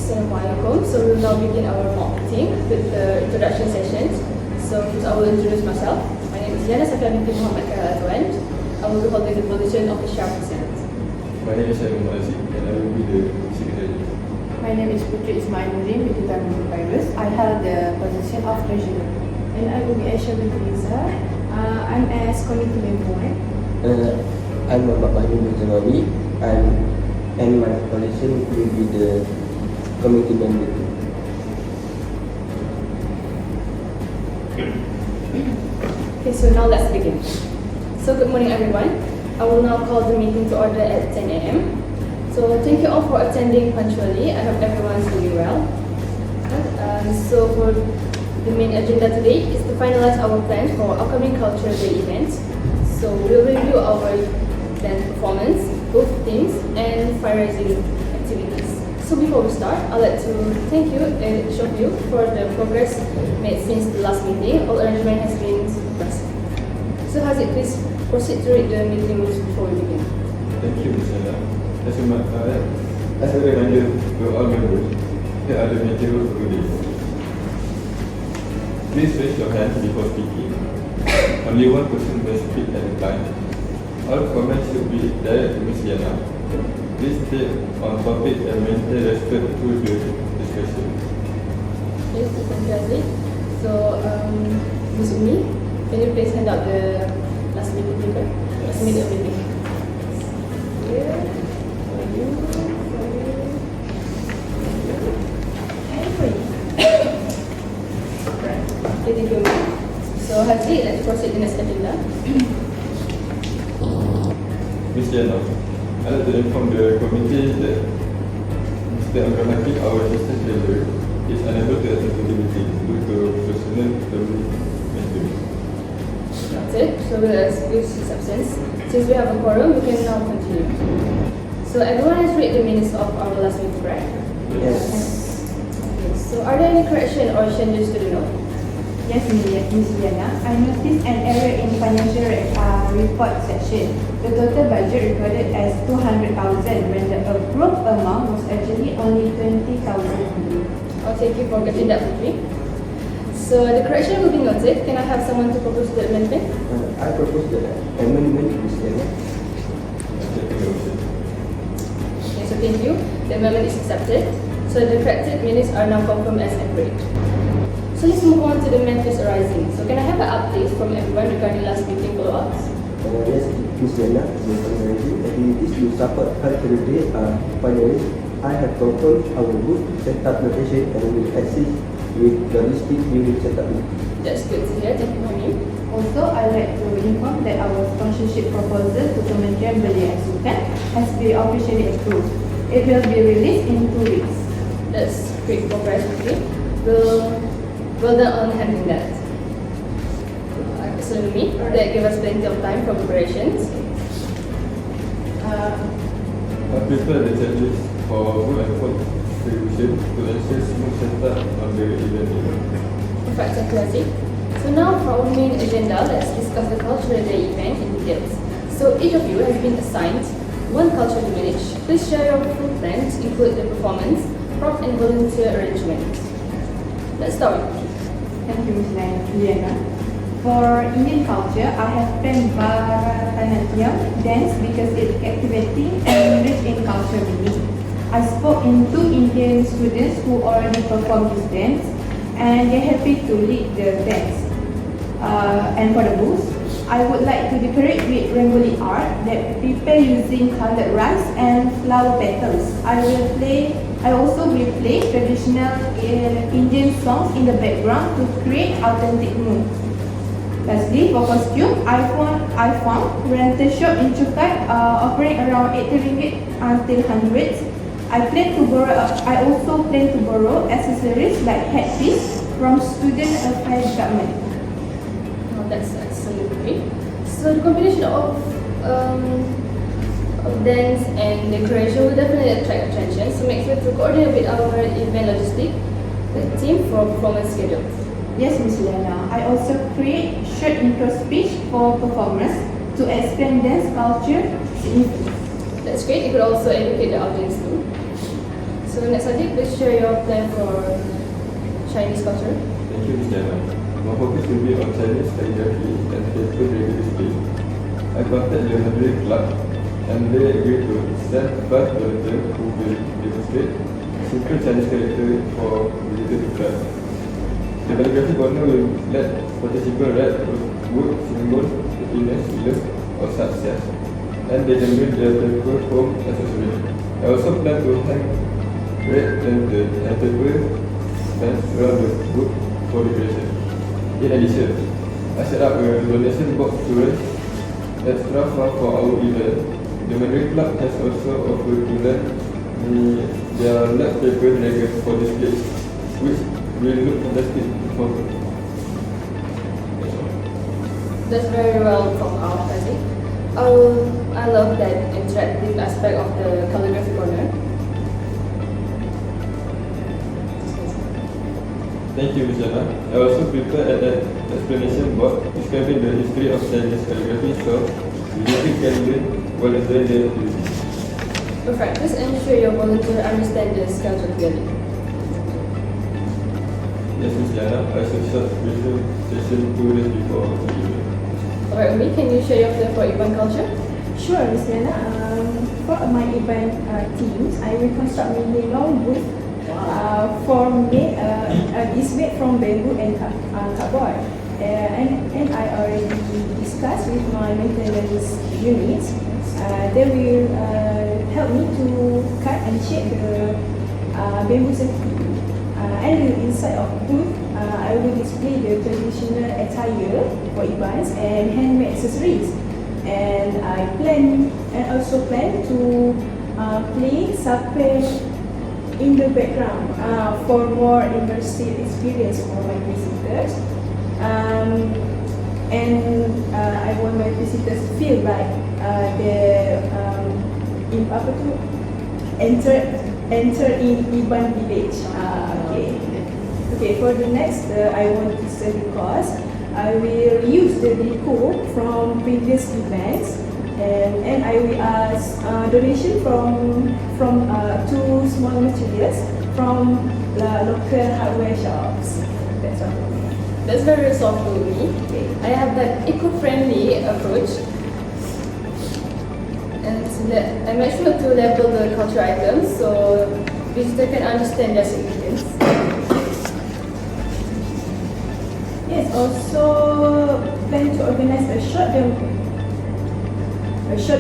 Assalamualaikum. So we'll now begin our mock meeting with the introduction sessions. So first I will introduce myself. My name is Yana Sakla binti Muhammad Karaatuan. I will be holding the position of the Shah President. My name is Kemaman and I will be the secretary. My name is Putri Ismailuddin binti Tamim Virus. I held the position of treasurer. And I will be Aisha binti Liza. I'm as committee member. I'm Muhammad Mahdi Mujanawi and my position will be the committee member. Okay, so now let's begin. So good morning everyone. I will now call the meeting to order at 10 a.m. So thank you all for attending punctually. I hope everyone's doing well. So for the main agenda today is to finalize our plans for upcoming Cultural Day events. So we'll review our planned performance, both teams, and fundraising activities. So before we start, I'd like to thank you, each of you, for the progress made since the last meeting. All arrangement has been impressive. So Haziq, please proceed to read the meeting rules before we begin. Thank you, Ms. Yana. As a reminder to all members, here are the meeting rules for today. Please raise your hand before speaking. Only one person may speak at a time. All comments should be direct to Ms. Yana. Please stay on topic and maintain respect to the discussion. Yes, thank you, Haziq. So, Ms. Umi, can you please hand out the last meeting paper? Last minute meeting. Here, for you, for you, and for you. Right. Okay, thank you. So, Haziq, let's proceed to the next agenda. Ms. Yana, I'd like to inform the committee that Mr. Amran Hakim, our assistant treasurer, is unable to attend the meeting due to personal matters. Noted. So we'll excuse his absence. Since we have a quorum, we can now continue. So everyone has read the minutes of our last meeting, right? Yes. Okay. So are there any correction or changes to the note? Yes, Ms. Yana. I noticed an error in financial report section. The total budget recorded as 200,000 when the approved amount was actually only 20,000. Oh, thank you for getting that with me. So the correction will be noted. Can I have someone to propose the amendment? I propose the amendment, Ms. Yana. Okay, so thank you. The amendment is accepted. So the corrected minutes are now confirmed as accurate. So let's move on to the matters arising. So can I have an update from everyone regarding last meeting follow-ups? Yes, Ms. Yana, the fundraising activities to support Cultural Day are finalized. I have confirmed our group setup location and will assist with logistics during setup. That's good to hear. Thank you, Hamim. Also, I'd like to inform that our sponsorship proposal to Kementerian Belia and Sukan has been officially approved. It will be released in 2 weeks. That's great progress, okay. Well done on handling that. Absolutely. That gave us plenty of time for preparations. I prepare the changes for rule and code distribution to ensure smooth setup on the event. Perfect, thank you, Haziq. So now for our main agenda, let's discuss the Cultural Day event in details. So each of you has been assigned one culture to manage. Please share your full plans, include the performance, prop and volunteer arrangements. Let's start with you. Thank you, Ms. Liana. For Indian culture, I have planned Bharatanatyam dance because it's captivating and rich in culture meaning. I spoke in 2 Indian students who already performed this dance and they're happy to lead the dance. And for the booth, I would like to decorate with Rangoli art that prepare using colored rice and flower petals. I also will play traditional Indian songs in the background to create authentic mood. Lastly, for costume, I found rental shop in Chukat offering around 80 ringgit until hundreds. I also plan to borrow accessories like headpiece from student affairs department. Oh, that's absolutely great. So the combination of dance and decoration will definitely attract attention. So make sure to coordinate with our event logistic team for performance schedules. Yes, Ms. Liana. I also create short intro speech for performers to explain dance culture significance. That's great. You could also educate the audience too. So next Adi, please share your plan for Chinese culture. Thank you, Ms. Jana. My focus will be on Chinese calligraphy and paper display. I contacted the Library Club and they agreed to send 5 volunteers who will demonstrate simple Chinese character for visitors to class. The calligraphy corner will let participants write word, symbol, happiness, love, or success, and they can bring their paper home as a souvenir. I also plan to hang red lantern and paper stands around the book for decoration. In addition, I set up a donation box to raise extra fund for our event. The Mandarin Club has also offered to lend me their light paper dragon for display, which will look fantastic for me. That's all. That's very well thought out, Adi. I love that interactive aspect of the calligraphy corner. Thank you, Ms. Jana. I also prepared an explanation board describing the history of Chinese calligraphy so visitors can learn while enjoying their activity. Perfect. Please ensure your volunteer understand the schedule clearly. Yes, Ms. Jana, I shall start briefing session 2 days before the event. Alright, Umi, can you share your plan for Iban culture? Sure, Miss Diana. For my event teams, I will construct mini long booth is made from bamboo and cardboard. And I already discussed with my maintenance units. They will help me to cut and shape the bamboo safety. And inside of booth, I will display the traditional attire for events and handmade accessories. And I also plan to play Sape in the background for more immersive experience for my visitors. I want my visitors to feel like they enter in Iban village. Okay. For the next, I want to study course. I will use the decor from previous events, and I will ask donation from 2 small materials from local hardware shops. That's all. That's very thoughtful of me. Okay. I have that eco-friendly approach. And so that I make sure to label the culture items so visitors can understand their significance. Yes, also plan to organize a short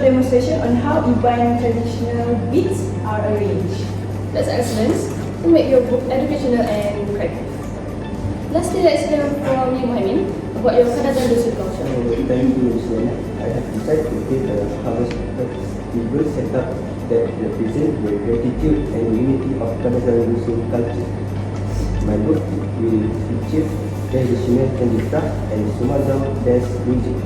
demonstration on how Iban traditional beads are arranged. That's excellent to make your book educational and creative. Lastly, let's hear from you, Muhammad, about your Kktm culture. Thank you, Ms. Lena. I have decided to create a harvest festival setup that represents the gratitude and unity of Kktm culture. My book will feature traditional handicraft and Sumatran dance music.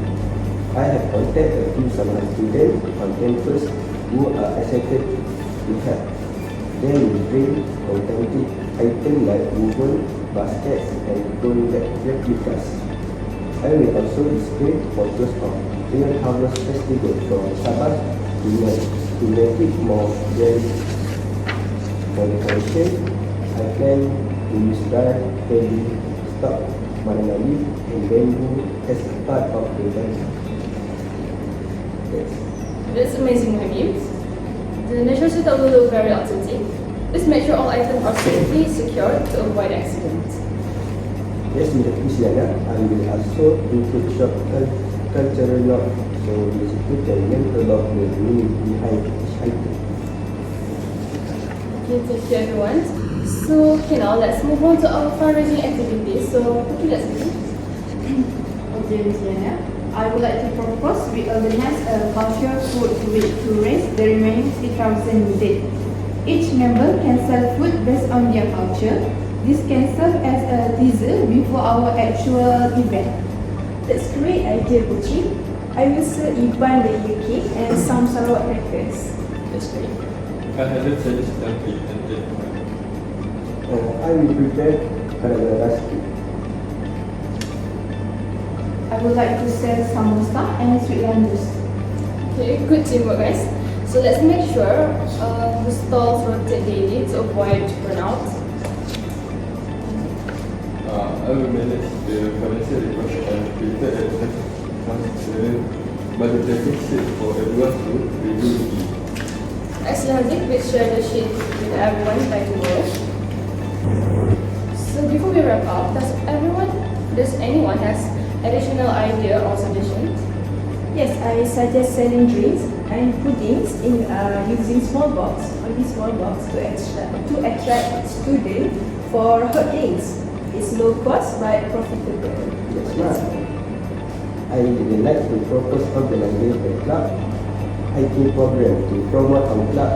I have contacted a few Saman students on campus who are excited to help. They will bring authentic items like woven baskets and gold replicas. I will also display photos of real harvest festival from Sabah to make it more realistic. For the collection, I plan to use dry heavy stock, banana leaf and bamboo as a part of the event. Yes. That's amazing, Muhammad. The natural setup will look very authentic. Please make sure all items are safely secured to avoid accidents. Yes, Ms. Yana, I will also include short cultural log so visitors can learn about the meaning behind each item. Okay, thank you everyone. So, now let's move on to our fundraising activities. So, let's begin. Okay, Ms. Diana. I would like to propose we organize a cultural food week to raise the remaining 3,000 needed. Each member can sell food based on their culture. This can serve as a teaser before our actual event. That's a great idea, Buchi. I will sell Iban the UK and some Sarawak crackers. That's great. I have a Chinese dumpling and egg. I will prepare Karagarasti. I would like to sell samosa and sweet langus. Okay, good teamwork, guys. So let's make sure the stalls rotate daily to avoid burnout. I will manage the financial reports and prepare a transparent budgeting sheet for everyone to review. Excellent, Haziq. Please share the sheet with everyone by tomorrow. So before we wrap up, does anyone has additional idea or suggestions? Yes, I suggest selling drinks and puddings in using small box, only small box to attract students for hot days. It's low cost but profitable. That's right. I would like to propose organizing a club hiking program to promote our club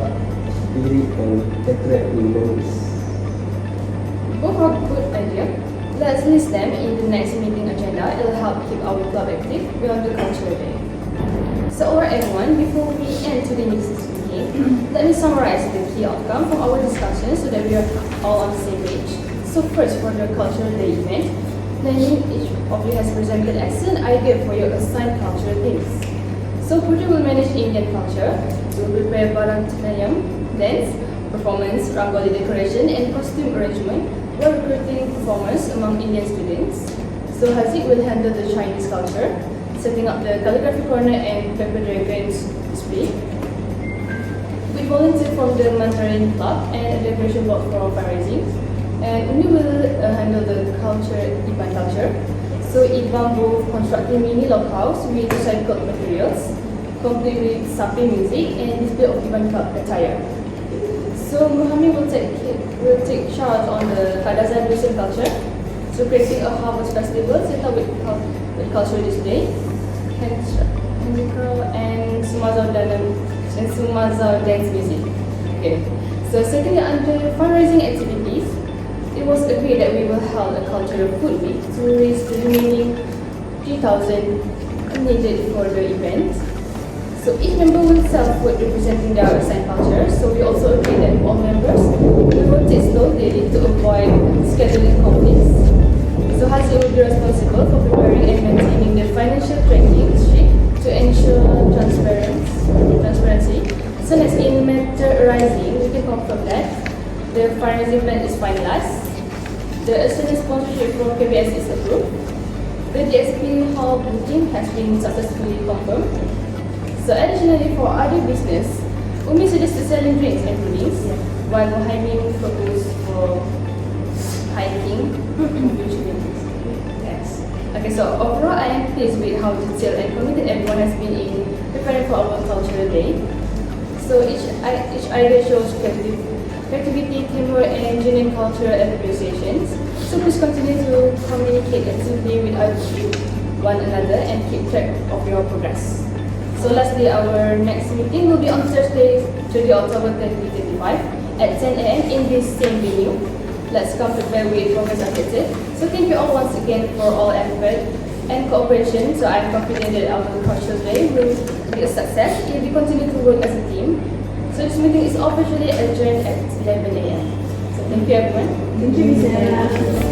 spirit and attract new members. Both are good idea. Let's list them in the next meeting agenda. It'll help keep our club active beyond the cultural day. So alright everyone, before we end today's meeting, let me summarize the key outcome from our discussion so that we are all on the same page. So first, for the cultural day event, each of you has presented excellent idea for your assigned cultural themes. So Putri will manage Indian culture, will prepare Bharatanatyam, dance, performance, Rangoli decoration and costume arrangement while recruiting performers among Indian students. So Haziq will handle the Chinese culture, setting up the calligraphy corner and paper dragons display. We volunteer from the Mandarin Club and a decoration board for fundraising. And Umi will handle the Iban culture. So Iban will constructing mini log house with recycled materials, complete with sapi music and display of Iban club attire. So Muhammad will take charge on the Kadazan Muslim culture, so creating a harvest festival set up with cultural display, handicraft and Sumazau dance music. Okay. So secondly, under fundraising activities, it was agreed that we will hold a cultural food week to raise the remaining 3,000 needed for the event. So each member will sell food representing their assigned culture. So we also agreed that all members will rotate slow daily to avoid scheduling conflicts. So Haziq will be responsible for preparing and maintaining the financial tracking sheet to ensure transparency. So next, in matter arising, we can confirm that the fundraising plan is finalized. The external sponsorship from KBS is approved. The DSP hall booking has been successfully confirmed. So additionally, for other business, Umi suggested selling drinks and puddings, while Muhammad proposed for hiking. Yes. Okay, so overall, I am pleased with how detailed and committed everyone has been in preparing for our cultural day. So each idea shows creativity, teamwork, and genuine cultural appreciations. So please continue to communicate actively with one another and keep track of your progress. So lastly, our next meeting will be on Thursday, 30 October 2025 at 10 a.m. in this same venue. Let's come prepare with progress updated. So thank you all once again for all effort and cooperation. So I'm confident that our cultural day will be a success if we continue to work as a team. So this meeting is officially adjourned at 11 a.m. So thank you everyone. Thank you, Miss Anna.